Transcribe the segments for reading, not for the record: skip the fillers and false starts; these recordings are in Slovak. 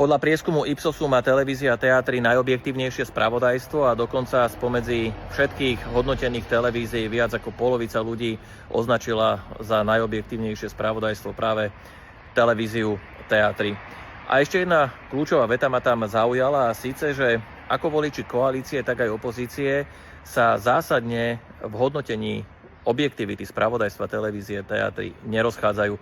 Podľa prieskumu Ipsosu má televízia Teatry najobjektívnejšie spravodajstvo a dokonca spomedzi všetkých hodnotených televízií viac ako polovica ľudí označila za najobjektívnejšie spravodajstvo práve televíziu Teatry. A ešte jedna kľúčová veta ma tam zaujala, a síce, že ako voliči koalície, tak aj opozície sa zásadne v hodnotení objektivity spravodajstva televízie Teatry nerozchádzajú.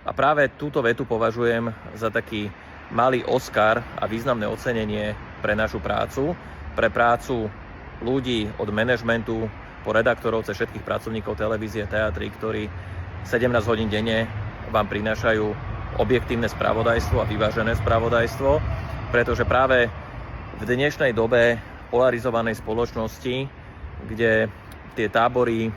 A práve túto vetu považujem za taký malý Oscar a významné ocenenie pre našu prácu, pre prácu ľudí od manažmentu po redaktorov cez všetkých pracovníkov televízie Teatry, ktorí 17 hodín denne vám prinášajú objektívne spravodajstvo a vyvážené spravodajstvo, pretože práve v dnešnej dobe polarizovanej spoločnosti, kde tie tábory,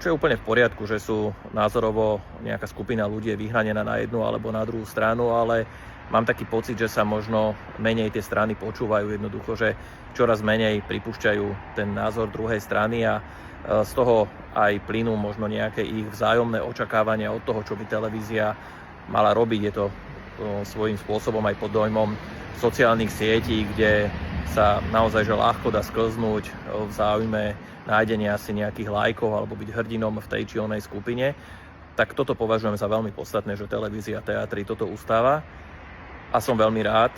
čo je úplne v poriadku, že sú názorovo nejaká skupina ľudí je vyhranená na jednu alebo na druhú stranu, ale mám taký pocit, že sa možno menej tie strany počúvajú, jednoducho, že čoraz menej pripúšťajú ten názor druhej strany a z toho aj plynú možno nejaké ich vzájomné očakávania od toho, čo by televízia mala robiť. Je to svojím spôsobom aj pod dojmom sociálnych sietí, kde sa naozaj že ľahko dá sklznúť v záujme nájdenia si nejakých lajkov alebo byť hrdinom v tej či onej skupine. Tak toto považujem za veľmi podstatné, že televízia Teatry toto ustáva. A som veľmi rád,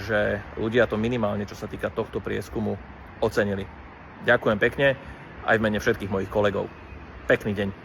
že ľudia to minimálne, čo sa týka tohto prieskumu, ocenili. Ďakujem pekne aj v mene všetkých mojich kolegov. Pekný deň.